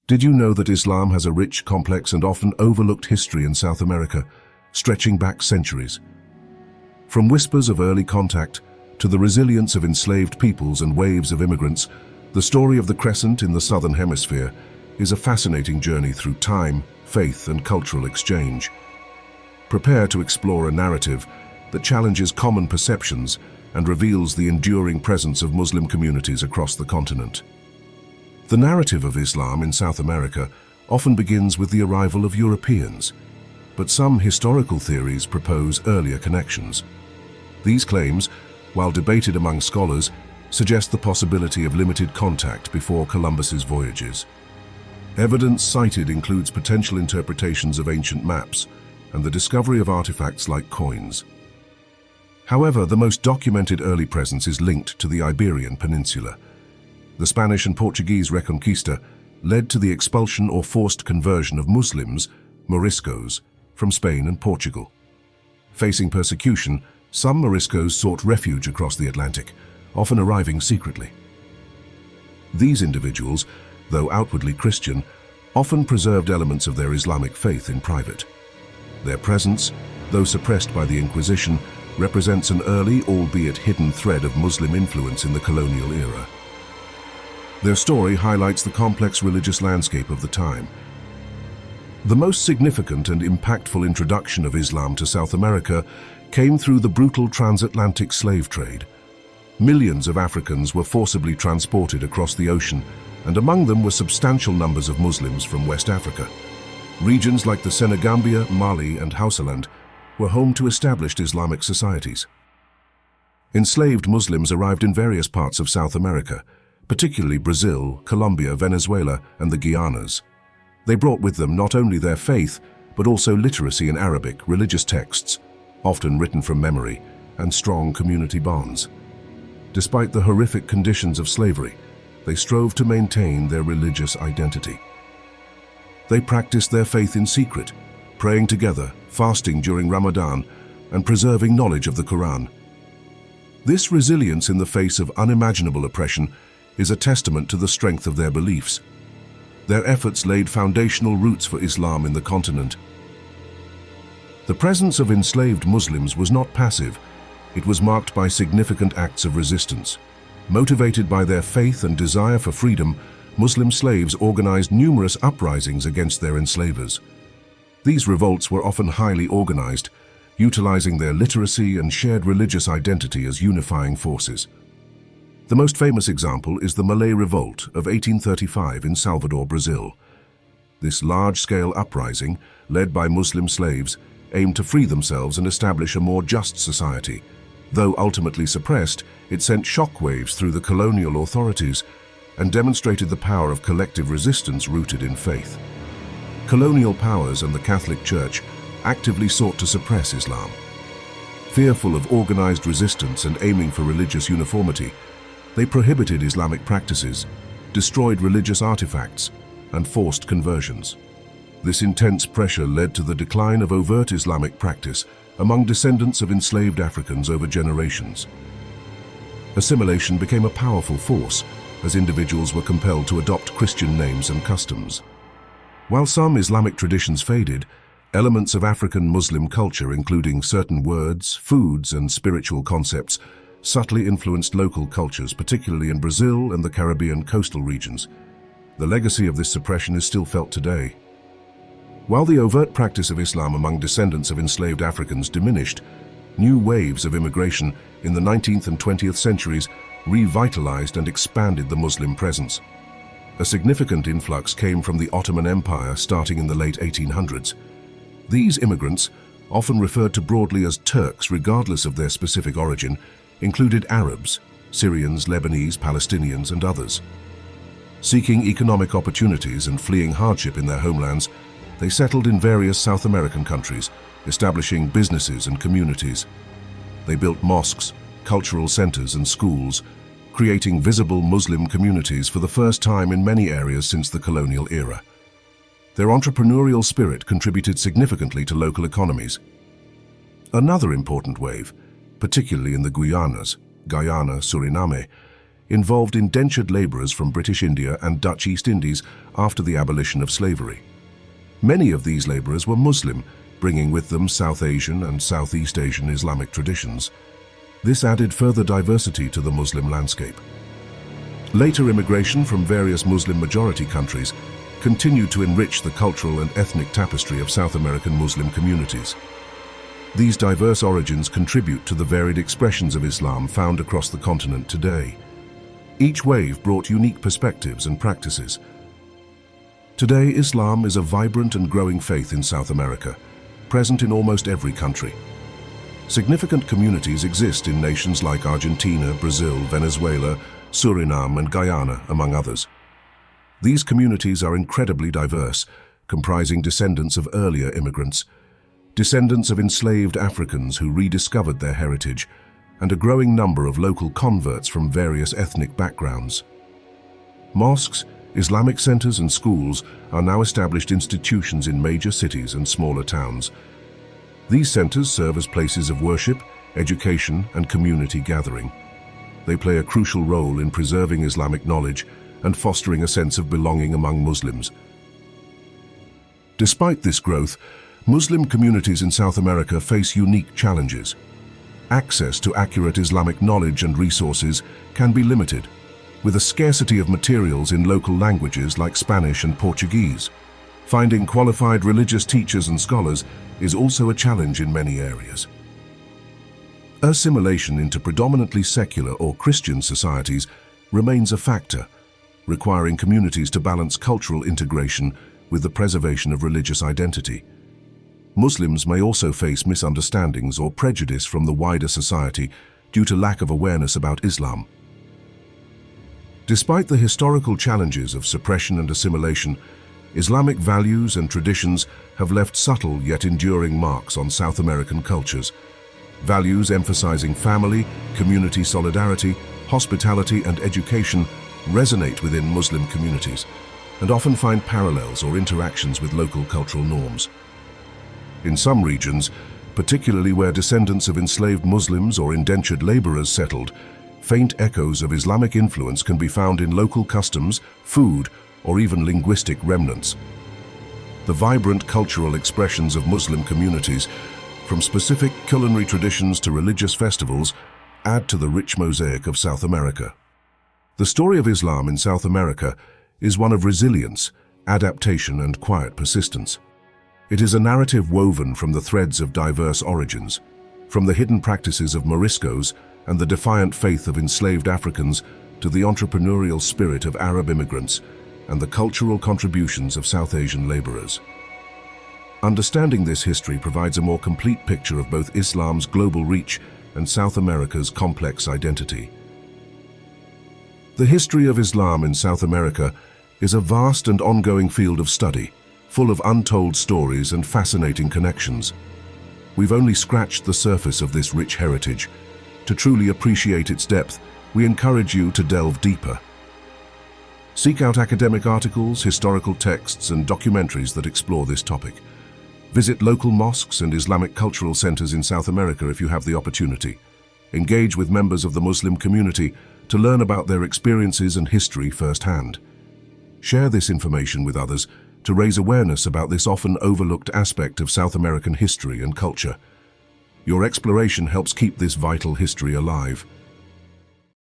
Did you know that Islam has a rich, complex, and often overlooked history in South America, stretching back centuries? From whispers of early contact to the resilience of enslaved peoples and waves of immigrants, the story of the Crescent in the Southern Hemisphere is a fascinating journey through time, faith, and cultural exchange. Prepare to explore a narrative that challenges common perceptions and reveals the enduring presence of Muslim communities across the continent. The narrative of Islam in South America often begins with the arrival of Europeans, but some historical theories propose earlier connections. These claims, while debated among scholars, suggest the possibility of limited contact before Columbus's voyages. Evidence cited includes potential interpretations of ancient maps and the discovery of artifacts like coins. However, the most documented early presence is linked to the Iberian Peninsula. The Spanish and Portuguese Reconquista led to the expulsion or forced conversion of Muslims, Moriscos, from Spain and Portugal. Facing persecution, some Moriscos sought refuge across the Atlantic, often arriving secretly. These individuals, though outwardly Christian, often preserved elements of their Islamic faith in private. Their presence, though suppressed by the Inquisition, represents an early, albeit hidden thread of Muslim influence in the colonial era. Their story highlights the complex religious landscape of the time. The most significant and impactful introduction of Islam to South America came through the brutal transatlantic slave trade. Millions of Africans were forcibly transported across the ocean, and among them were substantial numbers of Muslims from West Africa. Regions like the Senegambia, Mali, and Hausaland were home to established Islamic societies. Enslaved Muslims arrived in various parts of South America, particularly Brazil, Colombia, Venezuela, and the Guianas. They brought with them not only their faith, but also literacy in Arabic, religious texts, often written from memory, and strong community bonds. Despite the horrific conditions of slavery, they strove to maintain their religious identity. They practiced their faith in secret, praying together, fasting during Ramadan, and preserving knowledge of the Quran. This resilience in the face of unimaginable oppression is a testament to the strength of their beliefs. Their efforts laid foundational roots for Islam in the continent. The presence of enslaved Muslims was not passive. It was marked by significant acts of resistance. Motivated by their faith and desire for freedom, Muslim slaves organized numerous uprisings against their enslavers. These revolts were often highly organized, utilizing their literacy and shared religious identity as unifying forces. The most famous example is the Malay Revolt of 1835 in Salvador, Brazil. This large-scale uprising, led by Muslim slaves, aimed to free themselves and establish a more just society. Though ultimately suppressed, it sent shockwaves through the colonial authorities and demonstrated the power of collective resistance rooted in faith. Colonial powers and the Catholic Church actively sought to suppress Islam. Fearful of organized resistance and aiming for religious uniformity, they prohibited Islamic practices, destroyed religious artifacts, and forced conversions. This intense pressure led to the decline of overt Islamic practice among descendants of enslaved Africans over generations. Assimilation became a powerful force as individuals were compelled to adopt Christian names and customs. While some Islamic traditions faded, elements of African Muslim culture, including certain words, foods, and spiritual concepts, subtly influenced local cultures, particularly in Brazil and the Caribbean coastal regions. The legacy of this suppression is still felt today. While the overt practice of Islam among descendants of enslaved Africans diminished, new waves of immigration in the 19th and 20th centuries revitalized and expanded the Muslim presence. A significant influx came from the Ottoman Empire starting in the late 1800s. These immigrants, often referred to broadly as Turks regardless of their specific origin, included Arabs, Syrians, Lebanese, Palestinians, and others. Seeking economic opportunities and fleeing hardship in their homelands, they settled in various South American countries, establishing businesses and communities. They built mosques, cultural centers, and schools, creating visible Muslim communities for the first time in many areas since the colonial era. Their entrepreneurial spirit contributed significantly to local economies. Another important wave, particularly in the Guianas, Guyana, Suriname, involved indentured laborers from British India and Dutch East Indies after the abolition of slavery. Many of these laborers were Muslim, bringing with them South Asian and Southeast Asian Islamic traditions. This added further diversity to the Muslim landscape. Later immigration from various Muslim-majority countries continued to enrich the cultural and ethnic tapestry of South American Muslim communities. These diverse origins contribute to the varied expressions of Islam found across the continent today. Each wave brought unique perspectives and practices. Today, Islam is a vibrant and growing faith in South America, present in almost every country. Significant communities exist in nations like Argentina, Brazil, Venezuela, Suriname, and Guyana, among others. These communities are incredibly diverse, comprising descendants of earlier immigrants, descendants of enslaved Africans who rediscovered their heritage, and a growing number of local converts from various ethnic backgrounds. Mosques, Islamic centers, and schools are now established institutions in major cities and smaller towns. These centers serve as places of worship, education, and community gathering. They play a crucial role in preserving Islamic knowledge and fostering a sense of belonging among Muslims. Despite this growth, Muslim communities in South America face unique challenges. Access to accurate Islamic knowledge and resources can be limited, with a scarcity of materials in local languages like Spanish and Portuguese. Finding qualified religious teachers and scholars is also a challenge in many areas. Assimilation into predominantly secular or Christian societies remains a factor, requiring communities to balance cultural integration with the preservation of religious identity. Muslims may also face misunderstandings or prejudice from the wider society due to lack of awareness about Islam. Despite the historical challenges of suppression and assimilation, Islamic values and traditions have left subtle yet enduring marks on South American cultures. Values emphasizing family, community solidarity, hospitality, and education resonate within Muslim communities and often find parallels or interactions with local cultural norms. In some regions, particularly where descendants of enslaved Muslims or indentured laborers settled, faint echoes of Islamic influence can be found in local customs, food, or even linguistic remnants. The vibrant cultural expressions of Muslim communities, from specific culinary traditions to religious festivals, add to the rich mosaic of South America. The story of Islam in South America is one of resilience, adaptation, and quiet persistence. It is a narrative woven from the threads of diverse origins, from the hidden practices of Moriscos and the defiant faith of enslaved Africans to the entrepreneurial spirit of Arab immigrants and the cultural contributions of South Asian laborers. Understanding this history provides a more complete picture of both Islam's global reach and South America's complex identity. The history of Islam in South America is a vast and ongoing field of study, full of untold stories and fascinating connections. We've only scratched the surface of this rich heritage. To truly appreciate its depth, we encourage you to delve deeper. Seek out academic articles, historical texts, and documentaries that explore this topic. Visit local mosques and Islamic cultural centers in South America if you have the opportunity. Engage with members of the Muslim community to learn about their experiences and history firsthand. Share this information with others to raise awareness about this often overlooked aspect of South American history and culture. Your exploration helps keep this vital history alive.